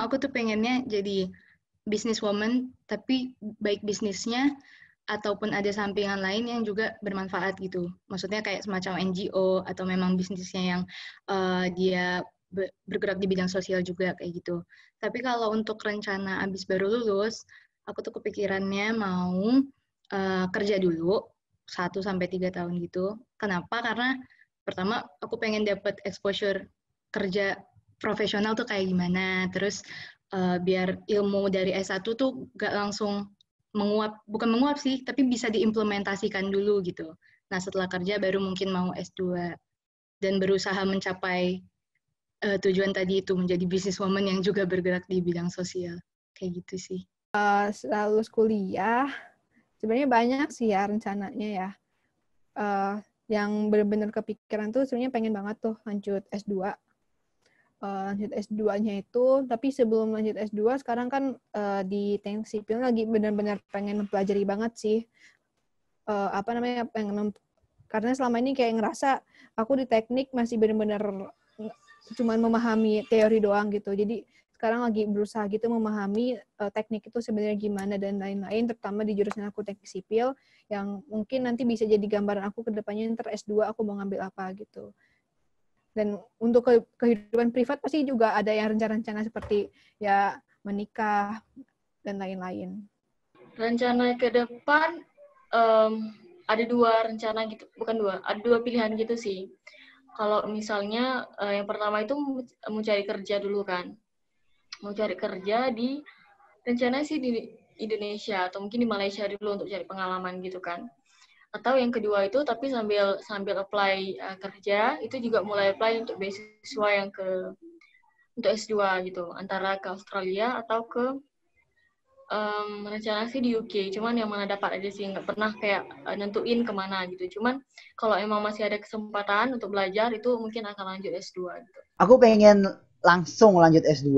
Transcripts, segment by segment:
aku tuh pengennya jadi businesswoman, tapi baik bisnisnya ataupun ada sampingan lain yang juga bermanfaat gitu. Maksudnya kayak semacam NGO atau memang bisnisnya yang dia bergerak di bidang sosial juga kayak gitu. Tapi kalau untuk rencana abis baru lulus, aku tuh kepikirannya mau kerja dulu 1 sampai 3 tahun gitu. Kenapa? Karena pertama aku pengen dapat exposure kerja profesional tuh kayak gimana. Terus biar ilmu dari S1 tuh gak langsung menguap, bukan menguap sih, tapi bisa diimplementasikan dulu gitu. Nah, setelah kerja baru mungkin mau S2 dan berusaha mencapai tujuan tadi itu menjadi businesswoman yang juga bergerak di bidang sosial. Kayak gitu sih. Setelah lulus kuliah, sebenarnya banyak sih ya rencananya ya. Yang benar-benar kepikiran tuh sebenarnya pengen banget tuh lanjut S2. Lanjut S2-nya itu, tapi sebelum lanjut S2, sekarang kan di teknik sipil lagi benar-benar pengen mempelajari banget sih. Karena selama ini kayak ngerasa aku di teknik masih benar-benar cuma memahami teori doang gitu. Jadi sekarang lagi berusaha gitu memahami teknik itu sebenarnya gimana dan lain-lain, terutama di jurusan aku teknik sipil, yang mungkin nanti bisa jadi gambaran aku ke depannya ntar S2 aku mau ngambil apa gitu. Dan untuk kehidupan privat pasti juga ada yang rencana-rencana seperti ya menikah dan lain-lain. Rencana ke depan ada 2 rencana gitu, bukan 2, ada 2 pilihan gitu sih. Kalau misalnya yang pertama itu mau cari kerja dulu kan. Mau cari kerja di rencana sih di Indonesia atau mungkin di Malaysia dulu untuk cari pengalaman gitu kan. Atau yang kedua itu tapi sambil apply kerja itu juga mulai apply untuk beasiswa yang untuk S2 gitu, antara ke Australia atau ke rencana sih di UK, cuman yang mana dapat aja sih, nggak pernah kayak nentuin kemana gitu. Cuman kalau emang masih ada kesempatan untuk belajar itu mungkin akan lanjut S2 gitu. Aku pengen langsung lanjut S2,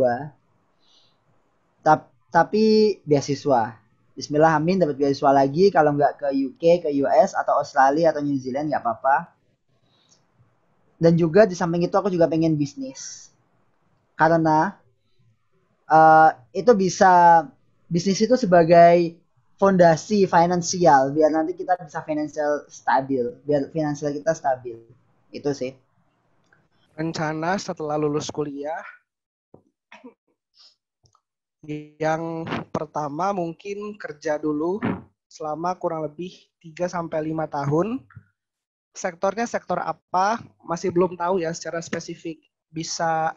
tapi beasiswa. Bismillah, amin, dapat beasiswa lagi. Kalau nggak ke UK, ke US atau Australia atau New Zealand nggak apa-apa. Dan juga di samping itu aku juga pengen bisnis, karena itu bisa, bisnis itu sebagai fondasi finansial biar nanti kita bisa biar finansial kita stabil. Itu sih rencana setelah lulus kuliah. Yang pertama mungkin kerja dulu selama kurang lebih 3-5 tahun. Sektornya sektor apa masih belum tahu ya secara spesifik. Bisa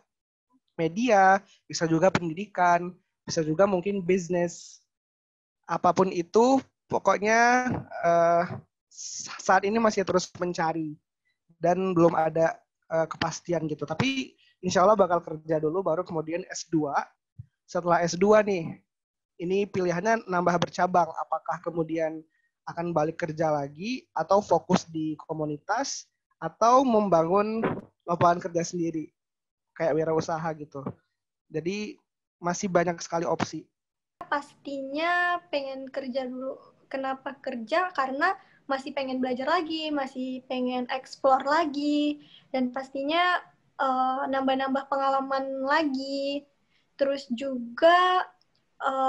media, bisa juga pendidikan, bisa juga mungkin bisnis. Apapun itu, pokoknya saat ini masih terus mencari dan belum ada kepastian gitu. Tapi insya Allah bakal kerja dulu, baru kemudian S2. Setelah S2 nih, ini pilihannya nambah bercabang. Apakah kemudian akan balik kerja lagi, atau fokus di komunitas, atau membangun lapangan kerja sendiri, kayak wirausaha gitu. Jadi masih banyak sekali opsi. Pastinya pengen kerja dulu. Kenapa kerja? Karena masih pengen belajar lagi, masih pengen explore lagi, dan pastinya nambah-nambah pengalaman lagi. Terus juga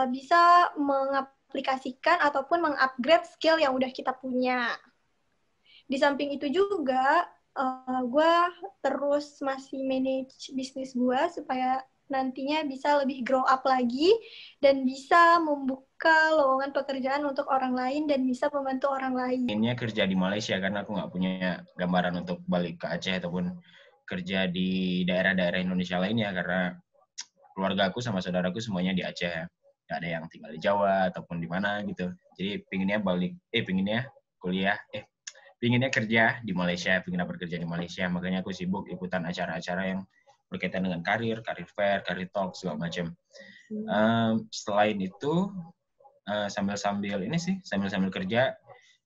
bisa mengaplikasikan ataupun mengupgrade skill yang udah kita punya. Di samping itu juga, gue terus masih manage bisnis gue supaya nantinya bisa lebih grow up lagi dan bisa membuka lowongan pekerjaan untuk orang lain dan bisa membantu orang lain. Inginnya kerja di Malaysia karena aku nggak punya gambaran untuk balik ke Aceh ataupun kerja di daerah-daerah Indonesia lainnya, karena keluarga aku sama saudaraku semuanya di Aceh, nggak ada yang tinggal di Jawa ataupun di mana gitu. Jadi pinginnya kerja di Malaysia, pengen dapat kerja di Malaysia. Makanya aku sibuk ikutan acara-acara yang berkaitan dengan karir fair, karir talk, segala macam. Selain itu, sambil kerja,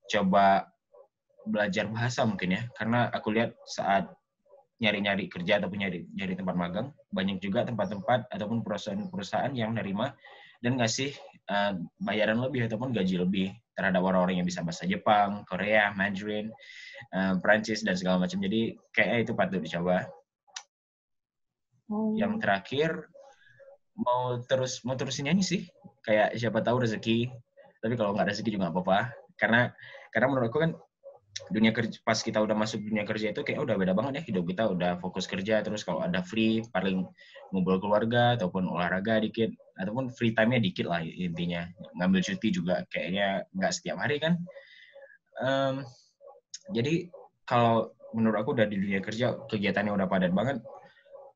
coba belajar bahasa mungkin ya. Karena aku lihat saat nyari-nyari kerja ataupun nyari tempat magang, banyak juga tempat-tempat ataupun perusahaan-perusahaan yang nerima dan ngasih bayaran lebih ataupun gaji lebih terhadap orang-orang yang bisa bahasa Jepang, Korea, Mandarin, Prancis, dan segala macam. Jadi kayaknya itu patut dicoba. Yang terakhir, mau terusin nyanyi sih, kayak siapa tahu rezeki, tapi kalau nggak rezeki juga nggak apa-apa, karena menurut aku kan dunia kerja, pas kita udah masuk dunia kerja itu kayak udah beda banget ya, hidup kita udah fokus kerja, terus kalau ada free paling ngumpul keluarga ataupun olahraga dikit, ataupun free time-nya dikit lah intinya, ngambil cuti juga kayaknya nggak setiap hari kan. Jadi kalau menurut aku udah di dunia kerja kegiatannya udah padat banget,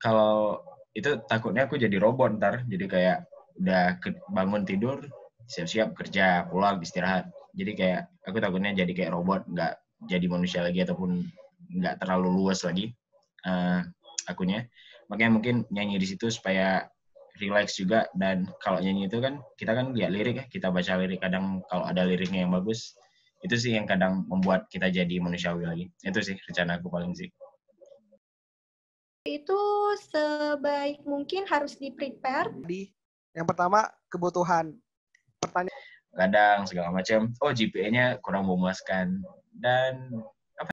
kalau itu takutnya aku jadi robot ntar, jadi kayak udah bangun tidur siap-siap kerja, pulang istirahat, jadi kayak aku takutnya jadi kayak robot, nggak jadi manusia lagi ataupun nggak terlalu luas lagi akunya. Makanya mungkin nyanyi di situ supaya relax juga, dan kalau nyanyi itu kan kita kan lihat lirik ya, kita baca lirik, kadang kalau ada liriknya yang bagus itu sih yang kadang membuat kita jadi manusiawi lagi. Itu sih rencana aku paling sih. Itu sebaik mungkin harus di-prepare. Jadi yang pertama kebutuhan. Kadang segala macam, GPA-nya kurang memuaskan, dan